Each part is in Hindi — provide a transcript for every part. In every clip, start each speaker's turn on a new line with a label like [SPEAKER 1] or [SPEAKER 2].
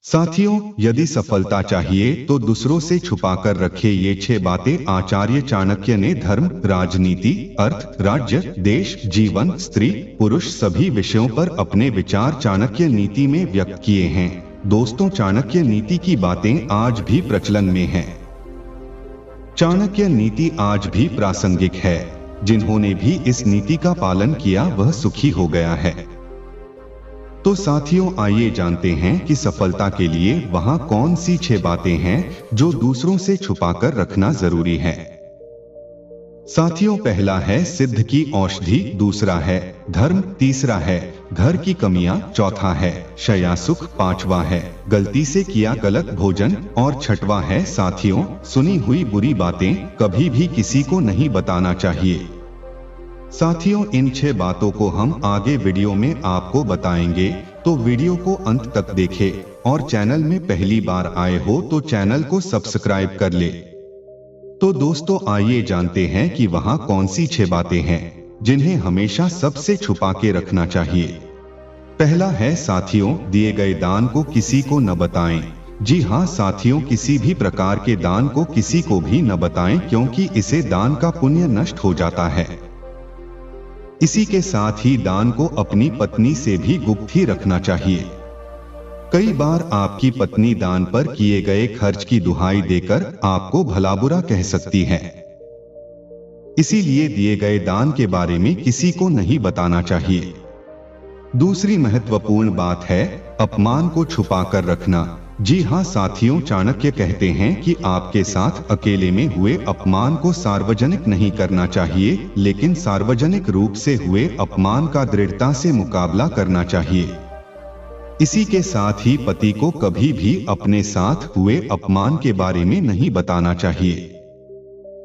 [SPEAKER 1] साथियों, यदि सफलता चाहिए तो दूसरों से छुपाकर रखे ये 6 बातें आचार्य चाणक्य ने धर्म, राजनीति, अर्थ, राज्य, देश, जीवन, स्त्री, पुरुष सभी विषयों पर अपने विचार चाणक्य नीति में व्यक्त किए हैं। दोस्तों, चाणक्य नीति की बातें आज भी प्रचलन में हैं। चाणक्य नीति आज भी प्रासंगिक है। जिन्होंने भी इस नीति का पालन किया वह सुखी हो गया है। तो साथियों, आइए जानते हैं कि सफलता के लिए वहां कौन सी 6 बातें हैं जो दूसरों से छुपाकर रखना जरूरी है। साथियों, पहला है सिद्ध की औषधि, दूसरा है धर्म, तीसरा है घर की कमियां, चौथा है शया सुख, पांचवा है गलती से किया गलत भोजन और छठवां है साथियों, सुनी हुई बुरी बातें कभी भी किसी को नहीं बताना चाहिए। साथियों, इन 6 बातों को हम आगे वीडियो में आपको बताएंगे, तो वीडियो को अंत तक देखें और चैनल में पहली बार आए हो तो चैनल को सब्सक्राइब कर ले। तो दोस्तों, आइए जानते हैं कि वहां कौन सी 6 बातें हैं जिन्हें हमेशा सबसे छुपा के रखना चाहिए। पहला है साथियों, दिए गए दान को किसी को न बताएं। जी हाँ साथियों, किसी भी प्रकार के दान को किसी को भी न बताएं, क्योंकि इसे दान का पुण्य नष्ट हो जाता है। इसी के साथ ही दान को अपनी पत्नी से भी गुप्त ही रखना चाहिए। कई बार आपकी पत्नी दान पर किए गए खर्च की दुहाई देकर आपको भला बुरा कह सकती है। इसीलिए दिए गए दान के बारे में किसी को नहीं बताना चाहिए। दूसरी महत्वपूर्ण बात है अपमान को छुपाकर रखना। जी हाँ साथियों, चाणक्य कहते हैं कि आपके साथ अकेले में हुए अपमान को सार्वजनिक नहीं करना चाहिए, लेकिन सार्वजनिक रूप से हुए अपमान का दृढ़ता से मुकाबला करना चाहिए। इसी के साथ ही पति को कभी भी अपने साथ हुए अपमान के बारे में नहीं बताना चाहिए,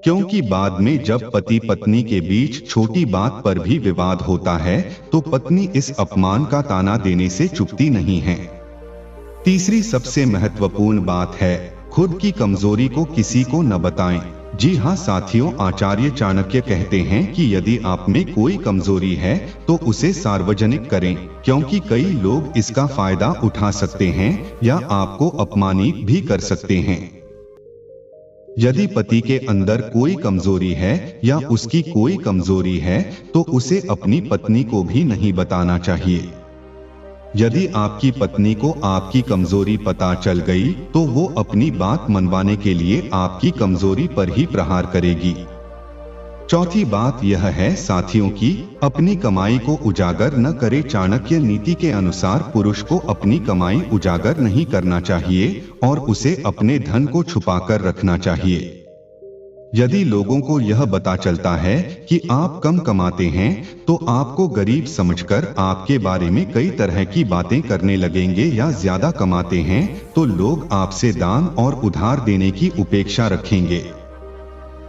[SPEAKER 1] क्योंकि बाद में जब पति पत्नी के बीच छोटी बात पर भी विवाद होता है तो पत्नी इस अपमान का ताना देने से चूकती नहीं है। तीसरी सबसे महत्वपूर्ण बात है खुद की कमजोरी को किसी को न बताएं। जी हाँ साथियों, आचार्य चाणक्य कहते हैं कि यदि आप में कोई कमजोरी है तो उसे सार्वजनिक करें, क्योंकि कई लोग इसका फायदा उठा सकते हैं या आपको अपमानित भी कर सकते हैं। यदि पति के अंदर कोई कमजोरी है या उसकी कोई कमजोरी है तो उसे अपनी पत्नी को भी नहीं बताना चाहिए। यदि आपकी पत्नी को आपकी कमजोरी पता चल गई तो वो अपनी बात मनवाने के लिए आपकी कमजोरी पर ही प्रहार करेगी। चौथी बात यह है साथियों कि अपनी कमाई को उजागर न करे। चाणक्य नीति के अनुसार पुरुष को अपनी कमाई उजागर नहीं करना चाहिए और उसे अपने धन को छुपाकर रखना चाहिए। यदि लोगों को यह पता चलता है कि आप कम कमाते हैं तो आपको गरीब समझकर आपके बारे में कई तरह की बातें करने लगेंगे, या ज्यादा कमाते हैं तो लोग आपसे दान और उधार देने की उपेक्षा रखेंगे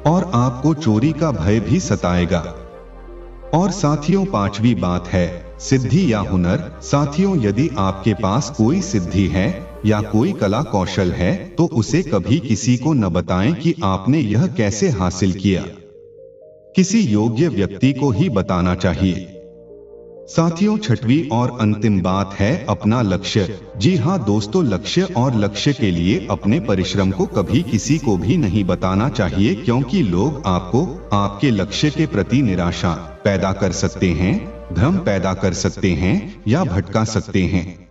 [SPEAKER 1] और आपको चोरी का भय भी सताएगा। और साथियों, पांचवी बात है सिद्धि या हुनर। साथियों, यदि आपके पास कोई सिद्धि है या कोई कला कौशल है तो उसे कभी किसी को न बताएं कि आपने यह कैसे हासिल किया। किसी योग्य व्यक्ति को ही बताना चाहिए। साथियों, छठवीं और अंतिम बात है अपना लक्ष्य। जी हाँ दोस्तों, लक्ष्य और लक्ष्य के लिए अपने परिश्रम को कभी किसी को भी नहीं बताना चाहिए, क्योंकि लोग आपको आपके लक्ष्य के प्रति निराशा पैदा कर सकते हैं, भ्रम पैदा कर सकते हैं या भटका सकते हैं।